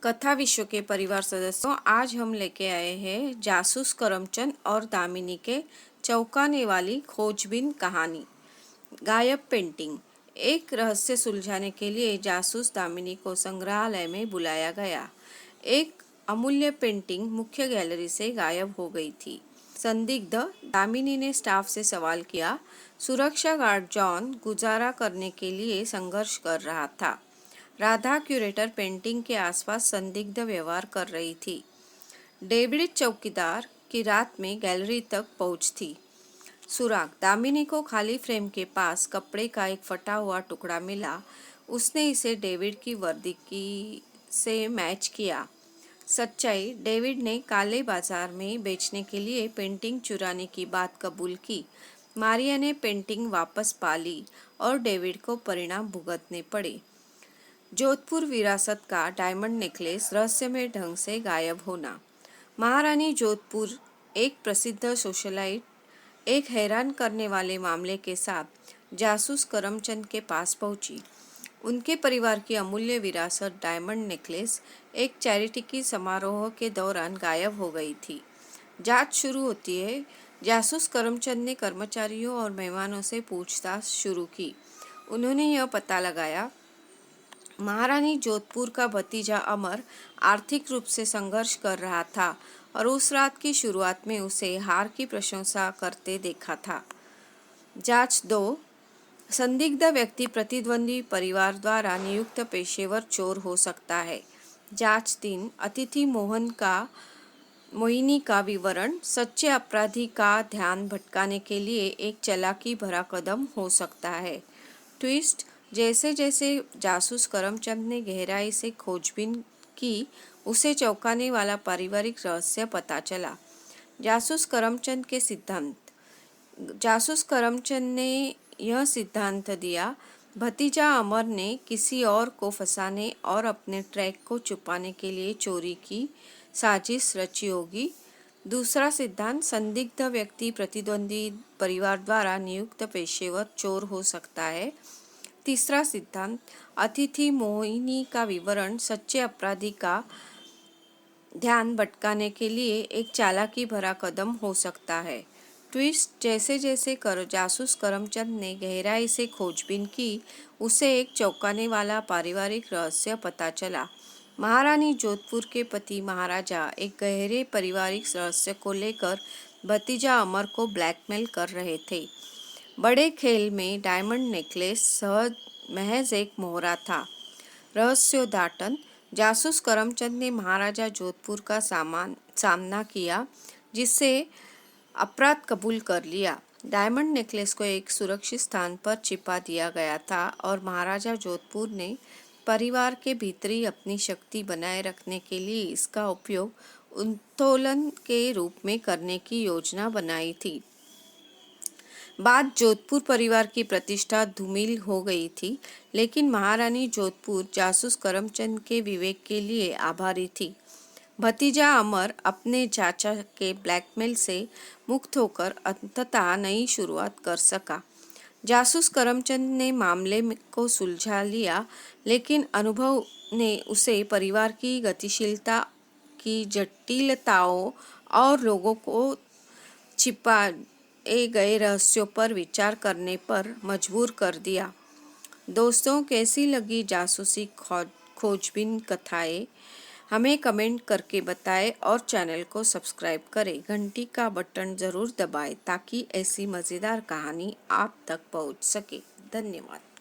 कथा विश्व के परिवार सदस्यों, आज हम लेके आए हैं जासूस करमचंद और दामिनी के चौंकाने वाली खोजबीन कहानी। गायब पेंटिंग। एक रहस्य सुलझाने के लिए जासूस दामिनी को संग्रहालय में बुलाया गया। एक अमूल्य पेंटिंग मुख्य गैलरी से गायब हो गई थी। संदिग्ध दामिनी ने स्टाफ से सवाल किया। सुरक्षा गार्ड जॉन गुजारा करने के लिए संघर्ष कर रहा था। राधा क्यूरेटर पेंटिंग के आसपास संदिग्ध व्यवहार कर रही थी। डेविड चौकीदार की रात में गैलरी तक पहुंच थी। सुराग। दामिनी को खाली फ्रेम के पास कपड़े का एक फटा हुआ टुकड़ा मिला। उसने इसे डेविड की वर्दी से मैच किया। सच्चाई। डेविड ने काले बाजार में बेचने के लिए पेंटिंग चुराने की बात कबूल की। मारिया ने पेंटिंग वापस पा ली और डेविड को परिणाम भुगतने पड़े। जोधपुर विरासत का डायमंड नेकलेस रहस्यमय ढंग से गायब होना। महारानी जोधपुर, एक प्रसिद्ध सोशलाइट, एक हैरान करने वाले मामले के साथ जासूस करमचंद के पास पहुंची। उनके परिवार की अमूल्य विरासत डायमंड नेकलेस एक चैरिटी की समारोह के दौरान गायब हो गई थी। जांच शुरू होती है। जासूस करमचंद ने कर्मचारियों और मेहमानों से पूछताछ शुरू की। उन्होंने यह पता लगाया महारानी जोधपुर का भतीजा अमर आर्थिक रूप से संघर्ष कर रहा था और उस रात की शुरुआत में उसे हार की प्रशंसा करते देखा था। जांच 2। संदिग्ध व्यक्ति प्रतिद्वंदी परिवार द्वारा नियुक्त पेशेवर चोर हो सकता है। जांच 3। अतिथि मोहिनी का विवरण सच्चे अपराधी का ध्यान भटकाने के लिए एक चालाकी भरा कदम हो सकता है। ट्विस्ट। जैसे जैसे जासूस करमचंद ने गहराई से खोजबीन की, उसे चौंकाने वाला पारिवारिक रहस्य पता चला। जासूस करमचंद के सिद्धांत। जासूस करमचंद ने यह सिद्धांत दिया, भतीजा अमर ने किसी और को फंसाने और अपने ट्रैक को छुपाने के लिए चोरी की साजिश रची होगी। दूसरा सिद्धांत, संदिग्ध व्यक्ति प्रतिद्वंदी परिवार द्वारा नियुक्त पेशेवर चोर हो सकता है। तीसरा सिद्धांत, अतिथि मोहिनी का विवरण सच्चे अपराधी का ध्यान भटकाने के लिए एक चालाकी भरा कदम हो सकता है। ट्विस्ट। जैसे जैसे जासूस करमचंद ने गहराई से खोजबीन की, उसे एक चौंकाने वाला पारिवारिक रहस्य पता चला। महारानी जोधपुर के पति महाराजा एक गहरे पारिवारिक रहस्य को लेकर भतीजा अमर को ब्लैकमेल कर रहे थे। बड़े खेल में डायमंड नेकलेस महज एक मोहरा था। रहस्योद्घाटन। जासूस करमचंद ने महाराजा जोधपुर का सामना किया, जिससे अपराध कबूल कर लिया। डायमंड नेकलेस को एक सुरक्षित स्थान पर छिपा दिया गया था और महाराजा जोधपुर ने परिवार के भीतरी अपनी शक्ति बनाए रखने के लिए इसका उपयोग उत्तोलन के रूप में करने की योजना बनाई थी। बाद जोधपुर परिवार की प्रतिष्ठा धूमिल हो गई थी, लेकिन महारानी जोधपुर जासूस करमचंद के विवेक के लिए आभारी थी। भतीजा अमर अपने चाचा के ब्लैकमेल से मुक्त होकर अंततः नई शुरुआत कर सका। जासूस करमचंद ने मामले को सुलझा लिया, लेकिन अनुभव ने उसे परिवार की गतिशीलता की जटिलताओं और लोगों को छिपाए गए रहस्यों पर विचार करने पर मजबूर कर दिया। दोस्तों, कैसी लगी जासूसी खोजबीन कथाएं? हमें कमेंट करके बताएं और चैनल को सब्सक्राइब करें। घंटी का बटन ज़रूर दबाएं ताकि ऐसी मज़ेदार कहानी आप तक पहुंच सके। धन्यवाद।